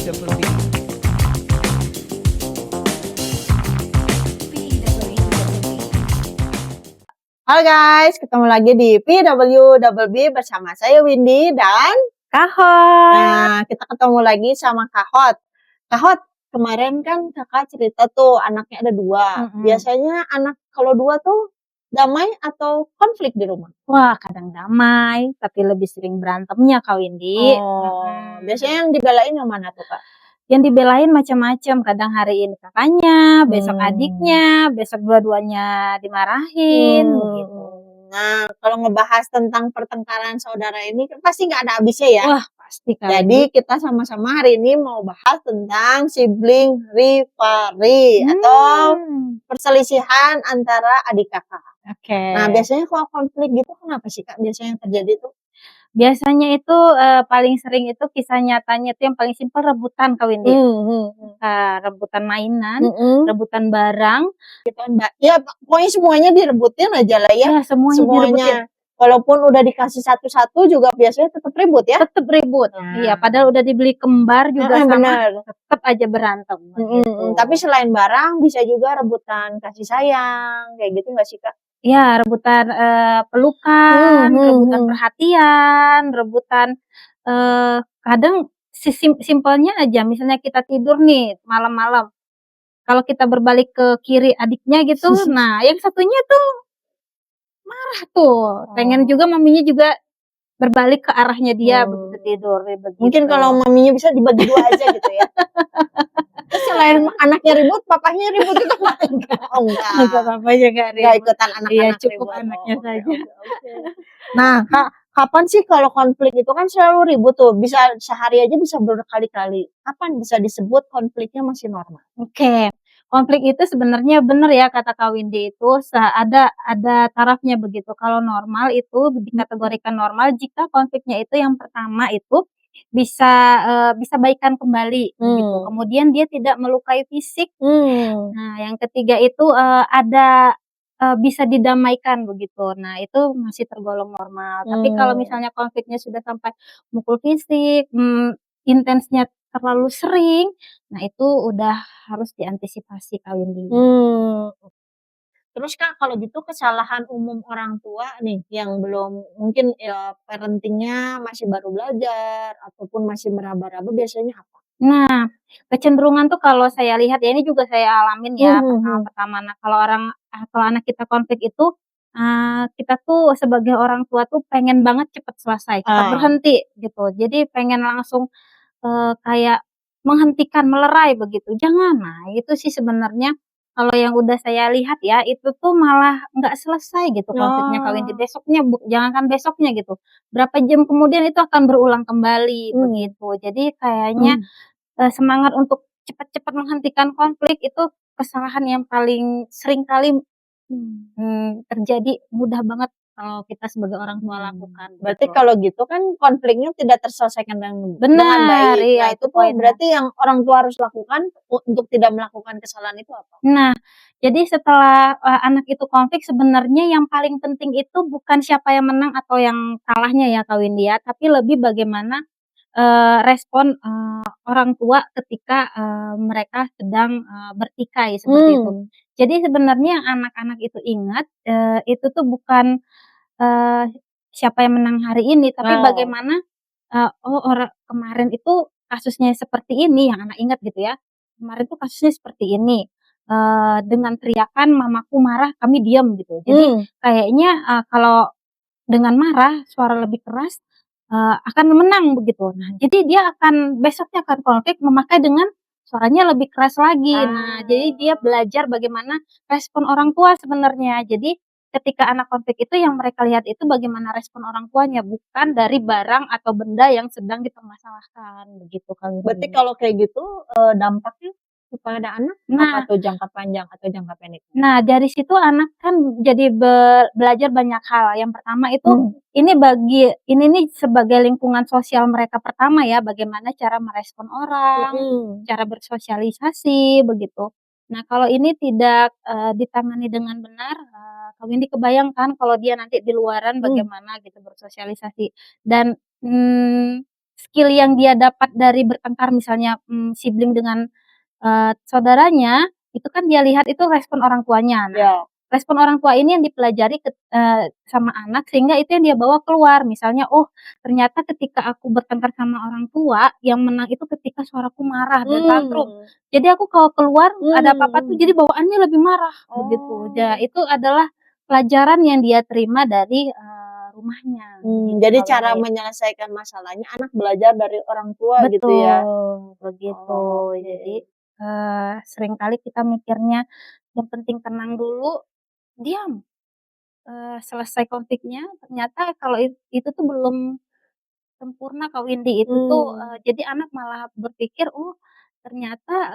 PWDWB. Halo guys, ketemu lagi di PWDWB bersama saya Windy dan Kahot. Nah, kita ketemu lagi sama Kahot. Kahot, kemarin kan kakak cerita tuh anaknya ada 2. Biasanya anak kalau 2 tuh damai atau konflik di rumah? Wah, kadang damai, tapi lebih sering berantemnya Kak Windy. Biasanya yang dibelain yang mana tuh Kak? Yang dibelain macam-macam, kadang hari ini kakaknya, besok adiknya, besok dua-duanya dimarahin, begitu. Nah, kalau ngebahas tentang pertengkaran saudara ini kan pasti nggak ada habisnya ya. Wah, pasti Kak Jadi kita sama-sama hari ini mau bahas tentang sibling rivalry atau perselisihan antara adik kakak. Oke. Nah, biasanya kalau konflik gitu kenapa sih Kak biasanya yang terjadi tuh? Biasanya itu paling sering itu kisah nyatanya itu yang paling simpel rebutan Kak Windy. Rebutan mainan, rebutan barang. Ya pokoknya semuanya direbutin aja lah ya. Ya, semuanya direbutin. Walaupun udah dikasih satu-satu juga biasanya tetap ribut ya. Tetap ribut. Iya, padahal udah dibeli kembar juga sama, tetap aja berantem. Gitu. Tapi selain barang bisa juga rebutan kasih sayang, kayak gitu nggak sih Kak? Ya, rebutan pelukan, rebutan perhatian, rebutan kadang simpelnya aja, misalnya kita tidur nih malam-malam, kalau kita berbalik ke kiri adiknya gitu, nah yang satunya tuh marah tuh, pengen juga maminya juga berbalik ke arahnya dia begitu tidur. Begitu. Mungkin kalau maminya bisa dibagi 2 aja gitu ya. Terus selain anaknya ribut, papahnya ribut itu enggak? Oh enggak. Enggak papanya enggak ribut. Enggak ikutan anak-anak Iya, ribut. cukup anaknya saja. Nah, Kak, kapan sih kalau konflik itu kan selalu ribut tuh, bisa sehari aja bisa berkali-kali. Kapan bisa disebut konfliknya masih normal? Oke. Konflik itu sebenarnya benar ya kata Kak Windy itu ada tarafnya begitu. Kalau normal itu dikategorikan normal jika konfliknya itu yang pertama itu bisa baikan kembali begitu. Kemudian dia tidak melukai fisik. Nah, yang ketiga itu ada bisa didamaikan begitu. Nah, itu masih tergolong normal. Tapi kalau misalnya konfliknya sudah sampai mukul fisik, intensnya terlalu sering, nah itu udah harus diantisipasi Kak Windy. Terus Kak, kalau gitu kesalahan umum orang tua nih yang belum mungkin parentingnya masih baru belajar ataupun masih meraba-raba biasanya apa? Nah, kecenderungan tuh kalau saya lihat ya ini juga saya alamin ya pertama. Nah, kalau anak kita konflik itu kita tuh sebagai orang tua tuh pengen banget cepet selesai, cepet berhenti gitu. Jadi pengen langsung kayak menghentikan, melerai begitu, jangan. Nah, itu sih sebenarnya kalau yang udah saya lihat ya, itu tuh malah nggak selesai gitu konfliknya Kak Windy. Besoknya jangankan besoknya gitu, berapa jam kemudian itu akan berulang kembali begitu. Jadi kayaknya semangat untuk cepat-cepat menghentikan konflik itu kesalahan yang paling sering kali terjadi, mudah banget kalau kita sebagai orang tua lakukan. Berarti gitu. kalau gitu kan konfliknya tidak terselesaikan dengan Benar, baik. iya, Nah, itu itu tuh poinnya. berarti yang orang tua harus lakukan untuk tidak melakukan kesalahan itu apa? Nah, jadi setelah anak itu konflik sebenarnya yang paling penting itu bukan siapa yang menang atau yang kalahnya ya Kak Windy ya, tapi lebih bagaimana respon orang tua ketika mereka sedang bertikai seperti itu. Jadi sebenarnya yang anak-anak itu ingat itu tuh bukan siapa yang menang hari ini, tapi bagaimana orang kemarin itu kasusnya seperti ini yang anak ingat gitu ya. Kemarin tuh kasusnya seperti ini. Dengan teriakan mamaku marah, kami diam gitu. Jadi kayaknya kalau dengan marah, suara lebih keras akan menang begitu. Nah, jadi dia akan besoknya akan konflik memakai dengan suaranya lebih keras lagi. Nah, jadi dia belajar bagaimana respon orang tua sebenarnya. Jadi ketika anak konflik itu yang mereka lihat itu bagaimana respon orang tuanya, bukan dari barang atau benda yang sedang dipermasalahkan begitu Kak. Berarti kalau kayak gitu dampaknya kepada anak apa tuh jangka panjang atau jangka pendek? Nah, dari situ anak kan jadi belajar banyak hal. Yang pertama itu ini nih sebagai lingkungan sosial mereka pertama ya, bagaimana cara merespon orang, cara bersosialisasi begitu. Nah, kalau ini tidak ditangani dengan benar, Kak Windy kebayangkan kalau dia nanti di luaran bagaimana gitu bersosialisasi dan skill yang dia dapat dari bertengkar misalnya, sibling dengan, saudaranya, itu kan dia lihat itu respon orang tuanya. Nah, Ya. respon orang tua ini yang dipelajari sama anak sehingga itu yang dia bawa keluar. Misalnya, "Oh, ternyata ketika aku bertengkar sama orang tua, yang menang itu ketika suaraku marah dan tantrum. Jadi aku kalau keluar ada apa-apa tuh jadi bawaannya lebih marah," begitu. Ya, itu adalah pelajaran yang dia terima dari, rumahnya, gitu Jadi kalau cara ini. menyelesaikan masalahnya anak belajar dari orang tua gitu ya? Betul, begitu. Oh, Jadi, oke. seringkali kita mikirnya yang penting tenang dulu, diam, selesai konfliknya, ternyata kalau itu tuh belum sempurna Kak Windy, itu tuh, Mmm, jadi anak malah berpikir, "Oh, ternyata,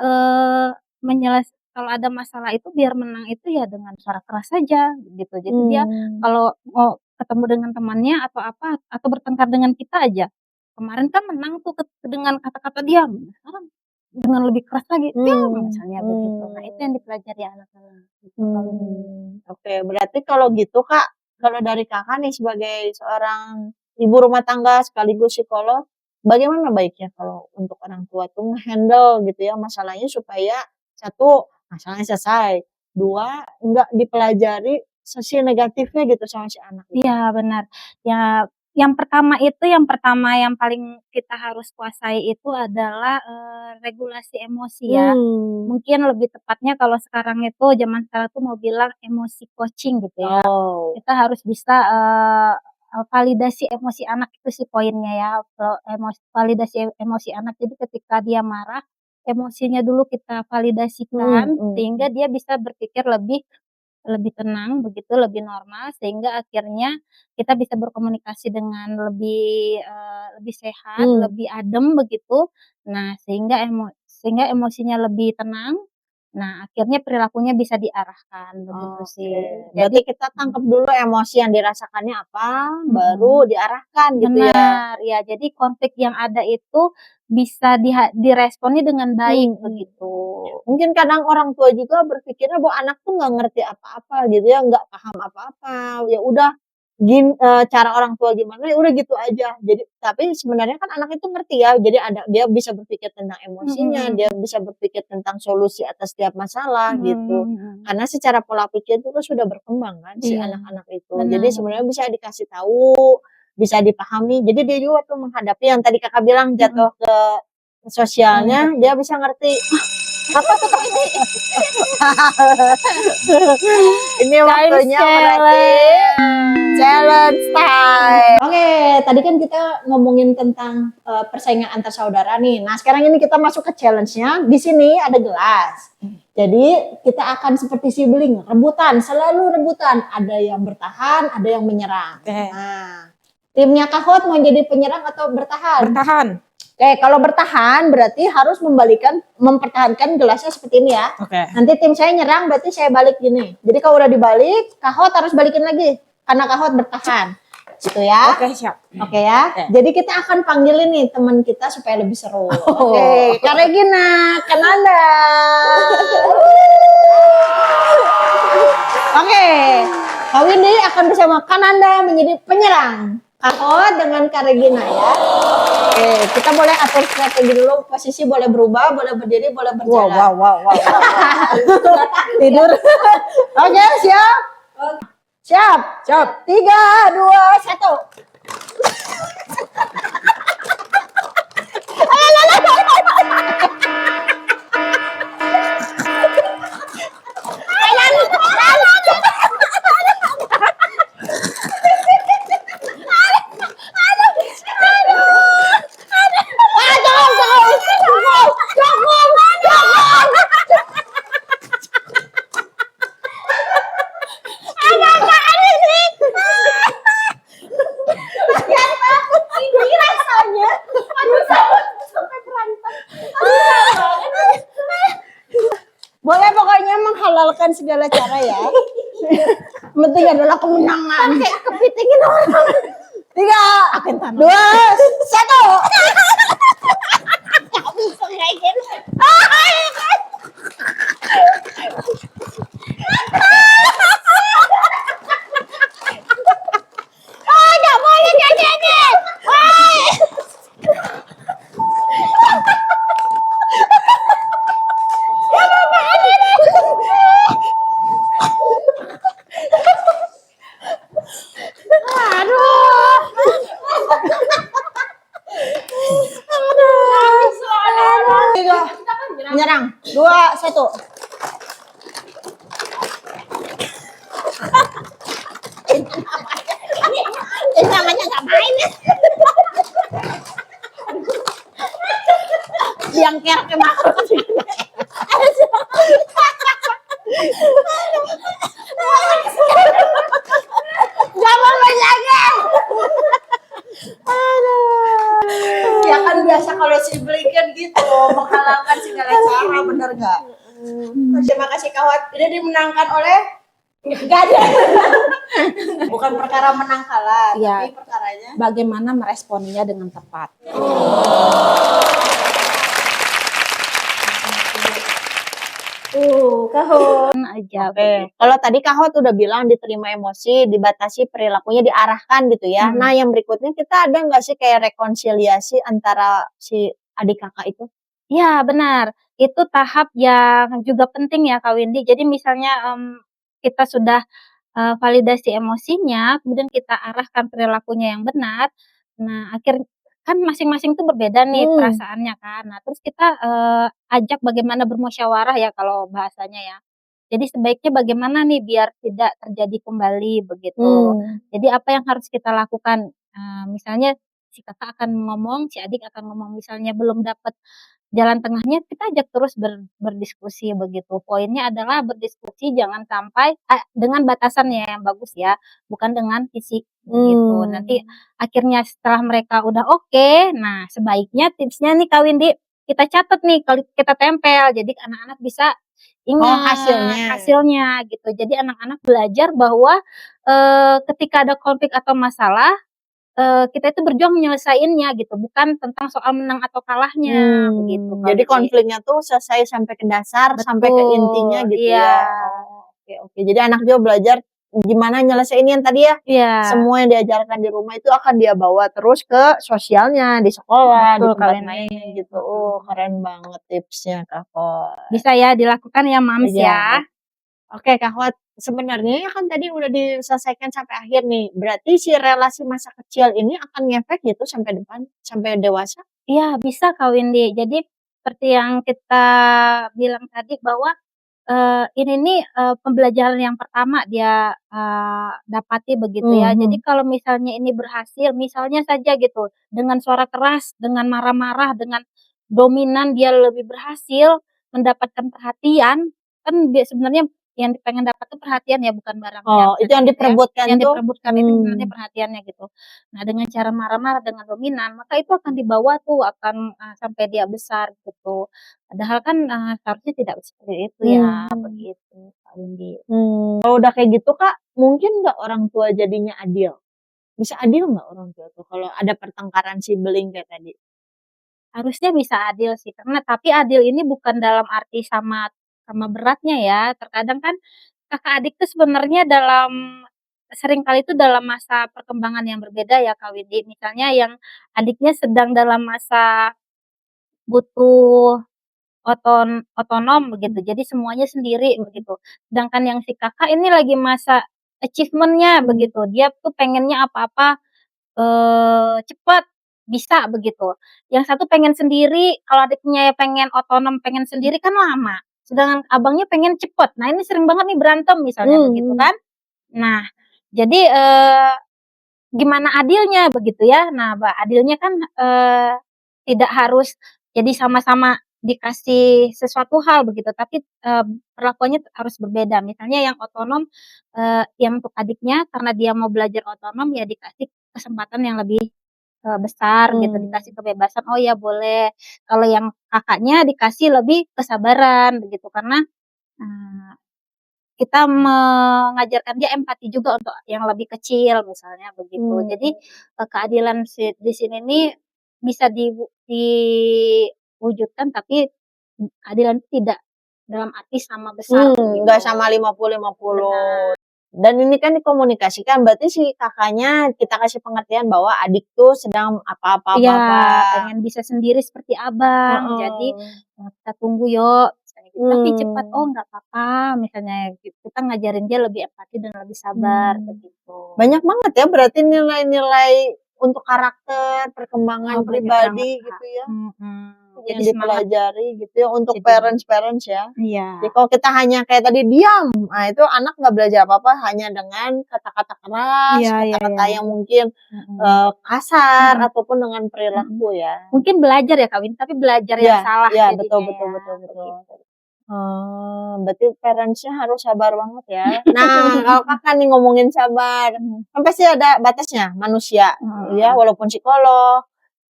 kalau ada masalah itu biar menang itu ya dengan suara keras saja," gitu. Jadi dia mmm, kalau mau ketemu dengan temannya atau apa, atau bertengkar dengan kita aja, kemarin kan menang tuh dengan kata-kata diam, sekarang dengan lebih keras lagi, "Diam!" mmm, misalnya begitu. Nah, itu yang mmm, dipelajari anak-anak gitu Kak Windy. oke. Berarti kalau gitu Kak, kalau dari Kakak nih sebagai seorang ibu rumah tangga sekaligus psikolog, bagaimana baiknya kalau untuk orang tua tuh nge-handle gitu ya masalahnya supaya, satu masalahnya selesai, 2 enggak dipelajari sisi negatifnya gitu sama si anak itu? Iya benar. Ya, yang pertama yang paling kita harus kuasai itu adalah, regulasi emosi ya. Mmm, Mungkin lebih tepatnya kalau sekarang itu zaman sekarang tuh mau bilang emosi coaching gitu ya. oh, Kita harus bisa, validasi emosi anak itu sih poinnya ya, validasi emosi anak. Jadi ketika dia marah, emosinya dulu kita mhm validasikan mhm, sehingga dia bisa berpikir lebih lebih tenang begitu, lebih normal sehingga akhirnya kita bisa berkomunikasi dengan lebih sehat, mmm. lebih adem begitu. Nah, sehingga emosinya lebih tenang, nah akhirnya perilakunya bisa diarahkan begitu Oke, sih. berarti Jadi kita tangkap dulu emosi yang dirasakannya apa, baru mhm, diarahkan gitu ya? benar, ya jadi konflik yang ada itu bisa diresponnya dengan baik Mhm mhm. begitu. Mungkin kadang orang tua juga berpikirnya bahwa anak tuh nggak ngerti apa-apa gitu ya, nggak paham apa-apa, ya udah cara orang tua gimana, ya udah gitu aja. Jadi tapi sebenarnya kan anak itu ngerti ya, jadi dia bisa berpikir tentang Mhm emosinya, dia mhm. bisa berpikir tentang solusi atas setiap masalah Mhm gitu. mhm mhm. Karena secara pola pikir itu kan sudah berkembang kan si Iya, anak-anak itu. Jadi benar benar. sebenarnya bisa dikasih tahu, bisa dipahami, jadi dia juga tuh menghadapi yang tadi Kakak bilang Mhm, jatuh ke sosialnya, betul. dia bisa ngerti, Apa tuh Kak ini? ini Chinese waktunya berarti challenge. challenge time. Oke, tadi kan kita ngomongin tentang, persaingan antar saudara nih. Nah, sekarang ini kita masuk ke challenge-nya. Di sini ada gelas. Jadi kita akan seperti sibling, rebutan, selalu rebutan. Ada yang bertahan, ada yang menyerang. Oke, Nah, timnya Kahot mau jadi penyerang atau bertahan? bertahan. Oke, kalau bertahan berarti harus mempertahankan gelasnya seperti ini ya. Oke. Nanti tim saya nyerang berarti saya balik gini. Jadi kalau udah dibalik, Kahot harus balikin lagi karena Kahot bertahan. Gitu ya. Oke, siap. Oke ya. Oke. Jadi kita akan panggilin nih teman kita supaya lebih seru. Oh. Oke, Kak Regina, Kananda. Oke, Kak Windy akan bersama Kananda menjadi penyerang. Kahot dengan Kak Regina ya. Oke, kita boleh atur strategi dulu, posisi boleh berubah, boleh berdiri, boleh berjalan. Wow. Tidur. Oke, siap? Siap. Siap. 3, 2, 1. Ah, cukup. Ini rasanya, aduh sampai berantem. Boleh pokoknya menghalalkan segala cara ya. Penting adalah kemenangan. Kayak kepitingin orang. 3, 2, 1. Gak bisa kayak gini. Gak boleh kayak gini. satu. Ini namanya ngapain ya? Yang kerek makan. Jangan lagi. Ya kan biasa kalau sibling kan gitu, menghalalkan segala cara, bener nggak? Terima kasih Kawat. Ini dimenangkan oleh nggak ada. Bukan perkara menang kalah, Ya, tapi perkaranya bagaimana meresponnya dengan tepat. Kahon aja. Oke, kalau tadi Kak Hot udah bilang diterima emosi, dibatasi perilakunya, diarahkan gitu ya. Nah, yang berikutnya kita ada nggak sih kayak rekonsiliasi antara si adik kakak itu? Ya benar, itu tahap yang juga penting ya Kak Windy. Jadi misalnya kita sudah validasi emosinya, kemudian kita arahkan perilakunya yang benar. Nah, kan masing-masing tuh berbeda nih perasaannya kan. Nah, terus kita ajak bagaimana bermusyawarah ya kalau bahasanya ya. Jadi sebaiknya bagaimana nih biar tidak terjadi kembali begitu. Jadi apa yang harus kita lakukan? Misalnya si kakak akan ngomong, si adik akan ngomong, misalnya belum dapat jalan tengahnya, kita ajak terus berdiskusi begitu. Poinnya adalah berdiskusi jangan sampai dengan batasannya yang bagus ya, bukan dengan fisik gitu. Nanti akhirnya setelah mereka udah oke, nah sebaiknya tipsnya nih Kak Windy, kita catat nih kalau kita tempel, jadi anak-anak bisa ingat hasilnya gitu. Jadi anak-anak belajar bahwa ketika ada konflik atau masalah, kita itu berjuang menyelesaiinnya gitu, bukan tentang soal menang atau kalahnya begitu. Jadi konfliknya tuh selesai sampai ke dasar, sampai ke intinya gitu ya. Oke. Jadi anak juga belajar gimana nyelesain yang tadi ya. Semua yang diajarkan di rumah itu akan dia bawa terus ke sosialnya, di sekolah, di tempat lain gitu. Keren banget tipsnya Kak Hot. Bisa ya dilakukan ya Mams ya. Oke Kak Hot, sebenarnya kan tadi udah diselesaikan sampai akhir nih. Berarti si relasi masa kecil ini akan ngefek gitu sampai depan, sampai dewasa? Iya bisa Kak Windy. Jadi seperti yang kita bilang tadi bahwa ini nih pembelajaran yang pertama dia dapati begitu ya. Jadi kalau misalnya ini berhasil, misalnya saja gitu dengan suara keras, dengan marah-marah, dengan dominan dia lebih berhasil mendapatkan perhatian, kan sebenarnya yang pengen dapat tuh perhatian ya, bukan barangnya. Itu yang diperebutkan Yang tuh? diperebutkan itu sebenarnya perhatiannya gitu. Nah, dengan cara marah-marah, dengan dominan, maka itu akan dibawa tuh akan sampai dia besar gitu. Padahal kan seharusnya tidak seperti itu ya, begitu Kak Windy. Kalau udah kayak gitu Kak, mungkin nggak orang tua jadinya adil? Bisa adil nggak orang tua tuh kalau ada pertengkaran sibling kayak tadi? Harusnya bisa adil sih, karena tapi adil ini bukan dalam arti sama beratnya ya. Terkadang kan kakak adik tuh sebenarnya seringkali itu dalam masa perkembangan yang berbeda ya Kak Windy. Misalnya yang adiknya sedang dalam masa butuh otonom begitu, jadi semuanya sendiri begitu. Sedangkan yang si Kakak ini lagi masa achievement-nya begitu, dia tuh pengennya apa-apa, cepet, bisa begitu. Yang satu pengen sendiri, kalau adiknya pengen otonom, pengen sendiri kan lama, sedangkan abangnya pengen cepet. Nah ini sering banget nih berantem misalnya begitu kan. Nah jadi, gimana adilnya begitu ya. Nah adilnya kan, tidak harus jadi sama-sama dikasih sesuatu hal begitu, tapi perlakuannya harus berbeda. Misalnya yang otonom, yang untuk adiknya karena dia mau belajar otonom ya dikasih kesempatan yang lebih besar gitu, dikasih kebebasan, oh ya boleh. Kalau yang kakaknya dikasih lebih kesabaran begitu, karena kita mengajarkan dia empati juga untuk yang lebih kecil misalnya begitu. Jadi keadilan di sini nih bisa diwujudkan, tapi keadilan tidak dalam arti sama besar begitu. Nggak sama 50-50. Dan ini kan dikomunikasikan, berarti si kakaknya kita kasih pengertian bahwa adik tuh sedang apa-apa. Iya, pengen bisa sendiri seperti abang. Jadi kita tunggu yuk. Tapi cepat, oh nggak apa-apa misalnya gitu. Kita ngajarin dia lebih empati dan lebih sabar begitu. Banyak banget ya berarti nilai-nilai untuk karakter, perkembangan pribadi gitu ya. yang jadi semangat. dipelajari gitu ya untuk Jadi parents ya. iya. Jadi kalau kita hanya kayak tadi diam, nah itu anak nggak belajar apa-apa hanya dengan kata-kata keras, Iya iya kata-kata iya. yang mungkin Mhm. kasar Mhm. ataupun dengan Mhm. perilaku ya. Mungkin belajar ya Kak Win, tapi belajar yang Iya, salah iya betul jadinya betul ya, betul betul. begitu. Berarti parents-nya harus sabar banget ya. Nah, kalau Kakak nih ngomongin sabar, Mhm. kan pasti ada batasnya manusia, ya Mhm. walaupun psikolog,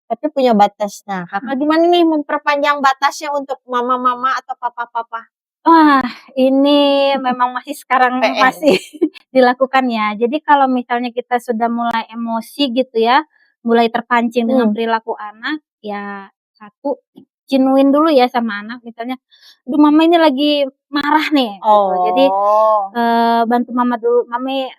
tapi punya batas. Nah, Kakak Mhm. gimana nih memperpanjang batasnya untuk mama-mama atau papa-papa? Wah, ini memang masih sekarang PR. masih dilakukan ya. Jadi kalau misalnya kita sudah mulai emosi gitu ya, mulai terpancing dengan Hmm. perilaku anak, ya satu, jenuin dulu ya sama anak misalnya, "Aduh mama ini lagi marah nih," gitu. Jadi, Oh, bantu mama dulu, "Mami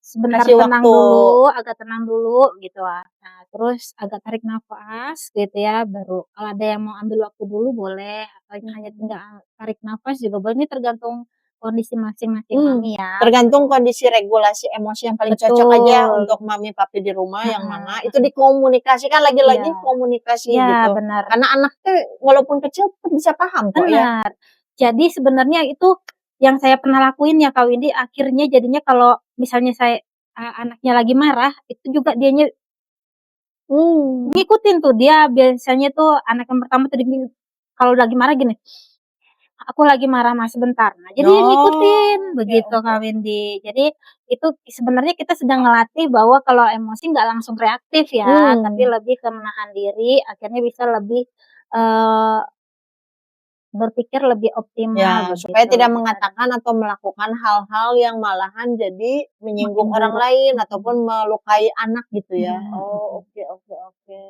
sebentar kasih tenang waktu. dulu, agak tenang dulu," gitu lah. Nah, terus agak tarik nafas gitu ya, baru kalau ada yang mau ambil waktu dulu boleh, atau hanya tinggal tarik nafas juga boleh, ini tergantung kondisi masing-masing mami ya, Tergantung gitu. kondisi regulasi emosi yang paling cocok aja Betul, untuk mami papi di rumah yang heeh mana itu heeh, dikomunikasikan iya lagi-lagi komunikasi iya gitu. benar Karena anak tuh walaupun kecil tuh bisa paham kok ya. benar. Jadi sebenarnya itu yang saya pernah lakuin ya Kak Windy, akhirnya jadinya kalau misalnya saya anaknya lagi marah, itu juga dianya Hmm. ngikutin tuh, dia biasanya tuh anak yang pertama tuh kalau lagi marah gini, "Aku lagi marah Mas, sebentar." Nah, jadi dia ngikutin, Oh, oke begitu oke. Kak Windy. Jadi itu sebenarnya kita sedang ngelatih bahwa kalau emosi nggak langsung reaktif ya, tapi Hmm. lebih ke menahan diri, akhirnya bisa lebih, eee, berpikir lebih optimal Ya, supaya begitu, tidak lebih tenang, mengatakan atau melakukan hal-hal yang malahan jadi makin menyinggung orang buruk. lain Mhm ataupun melukai anak gitu ya. mhm Oh, mhm. oke oke oke.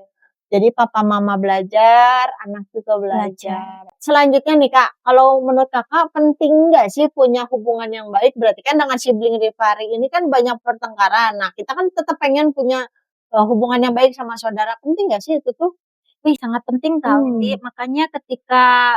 Jadi papa mama belajar, anak juga Belajar. belajar. Selanjutnya nih Kak, kalau menurut Kakak penting nggak sih punya hubungan yang baik? Berarti kan dengan sibling rivalry ini kan banyak pertengkaran. Nah, kita kan tetap pengen punya hubungan yang baik sama saudara. Penting nggak sih itu tuh? Wih, sangat penting Kak Windy, Hmm. makanya ketika,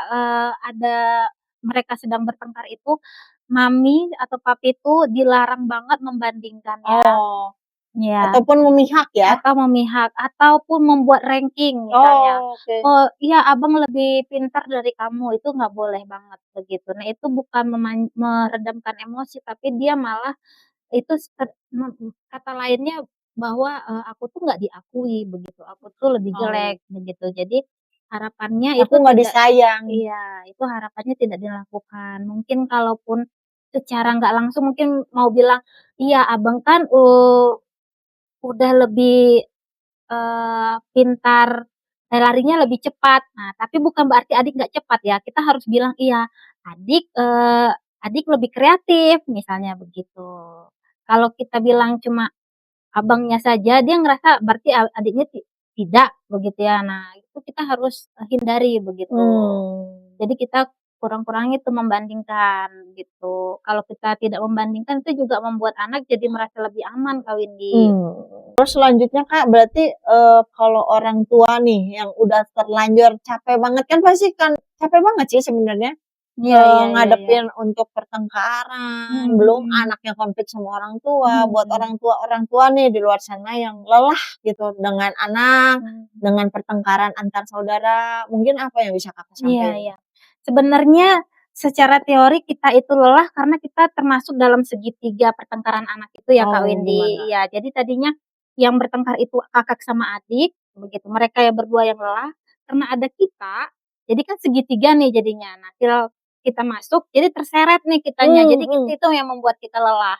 ada mereka sedang bertengkar itu, mami atau papi itu dilarang banget membandingkan ya. Oh, Iya, ataupun memihak ya? atau memihak, ataupun membuat ranking misalnya, Oh, oke. "Oh iya abang lebih pintar dari kamu," itu nggak boleh banget begitu. Nah itu bukan meredamkan emosi, tapi dia malah itu kata lainnya bahwa, "Aku tuh nggak diakui," begitu, "aku tuh lebih Oh, jelek," begitu. Jadi harapannya aku itu nggak tidak disayang. iya, itu harapannya tidak dilakukan. Mungkin kalaupun secara nggak langsung mungkin mau bilang, "Iya abang kan, udah lebih, pintar, larinya lebih cepat." Nah, tapi bukan berarti adik nggak cepat ya, kita harus bilang, "Iya, adik, adik lebih kreatif," misalnya begitu. Kalau kita bilang cuma abangnya saja, dia ngerasa berarti adiknya tidak, begitu ya. Nah, itu kita harus, hindari begitu. Hmm. Jadi kita kurang-kurangi tuh membandingkan, gitu. Kalau kita tidak membandingkan itu juga membuat anak jadi merasa lebih aman Kak Windy. Terus selanjutnya Kak, berarti, kalau orang tua nih yang udah terlanjur capek banget kan pasti kan capek banget sih sebenarnya, Iya iya iya iya. ngadepin untuk pertengkaran, Mhm belum mhm. anaknya konflik sama orang tua, buat Mhm. orang tua nih di luar sana yang lelah gitu dengan anak, Mhm. dengan pertengkaran antar saudara, mungkin apa yang bisa Kakak Iya sampaikan? iya. Sebenarnya secara teori kita itu lelah karena kita termasuk dalam segitiga pertengkaran anak itu ya Kak Oh, Windy. gimana? Iya, jadi tadinya yang bertengkar itu kakak sama adik, begitu. Mereka yang berdua yang lelah, karena ada kita, jadi kan segitiga nih jadinya. Nah, kita masuk, jadi terseret nih kitanya. Jadi Mhm. itu yang membuat kita lelah.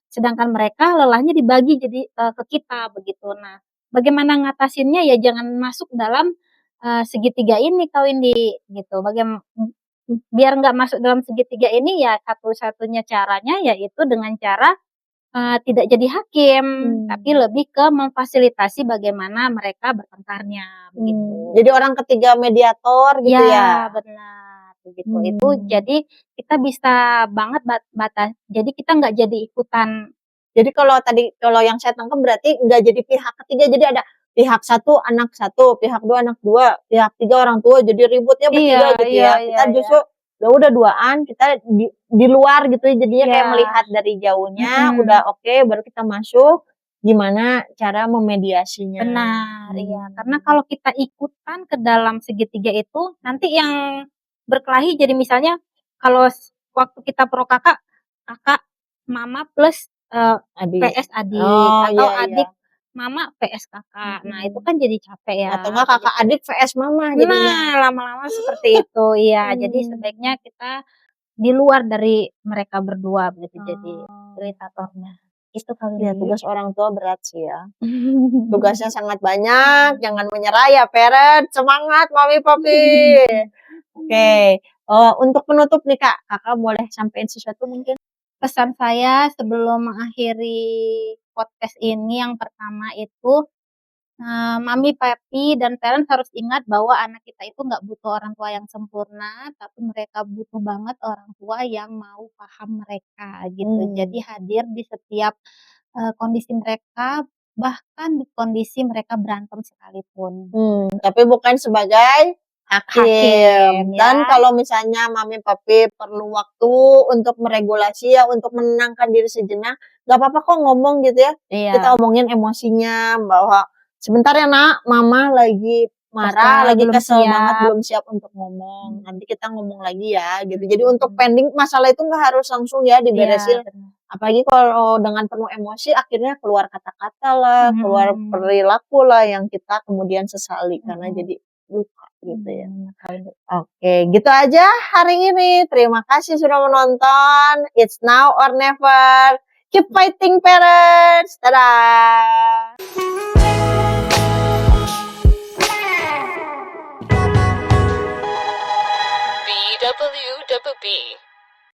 Sedangkan mereka lelahnya dibagi jadi, ke kita begitu. Nah, bagaimana ngatasinnya ya jangan masuk dalam segitiga ini Kak Windy, gitu. Biar nggak masuk dalam segitiga ini ya satu-satunya caranya yaitu dengan cara, tidak jadi hakim, tapi Mmm. lebih ke memfasilitasi bagaimana mereka bertengkarnya, Jadi begitu. orang ketiga mediator gitu ya? Ya benar, begitu. Itu Mmm. jadi kita bisa banget jadi kita nggak jadi ikutan Jadi kalau yang saya tangkap berarti nggak jadi pihak ketiga, jadi ada pihak satu anak satu, pihak 2 anak 2, pihak 3 orang tua, jadi ributnya iya bertiga gitu iya ya. iya Kita iya. justru ya udah duaan, kita di luar gitu ya, jadinya kayak Iya, melihat dari jauhnya, mhm, udah oke, baru kita masuk, gimana cara memediasinya. Benar, iya. Karena kalau kita ikutan ke dalam segitiga itu, nanti yang berkelahi jadi misalnya kalau waktu kita pro kakak, kakak mama plus Adik. PS adik Oh, atau iya, iya. adik mama PS kakak. Nah, itu kan jadi capek ya. Atau enggak kakak adik vs mama jadinya. Nah, lama-lama seperti itu. Iya, jadi sebaiknya kita di luar dari mereka berdua begitu jadi iritatornya. Itu kali Ya, Li. tugas orang tua berat sih ya. Tugasnya sangat banyak, jangan menyerah ya parent. Semangat mami papi. Oke. Untuk penutup nih Kak, Kakak boleh sampaikan sesuatu mungkin? Pesan saya sebelum mengakhiri podcast ini yang pertama itu mami, papi, dan parents harus ingat bahwa anak kita itu nggak butuh orang tua yang sempurna, tapi mereka butuh banget orang tua yang mau paham mereka gitu. Jadi hadir di setiap kondisi mereka, bahkan di kondisi mereka berantem sekalipun. Tapi bukan sebagai hakim. Hakim, Dan ya. kalau misalnya mami papi perlu waktu untuk meregulasi ya, untuk menenangkan diri sejenak, nggak apa-apa kok ngomong gitu ya. Iya. Kita omongin emosinya bahwa sebentar ya nak, mama lagi marah, Kesel, lagi belum kesel siap. banget, belum siap untuk ngomong. Nanti kita ngomong lagi ya, gitu. Jadi untuk pending masalah itu nggak harus langsung ya diberesin. Iya, benar. Apalagi kalau dengan penuh emosi, akhirnya keluar kata-kata lah, keluar perilaku lah yang kita kemudian sesali karena jadi luka gitu ya. Oke, gitu aja hari ini. Terima kasih sudah menonton. It's now or never. Keep fighting parents. Dadah. BWWB.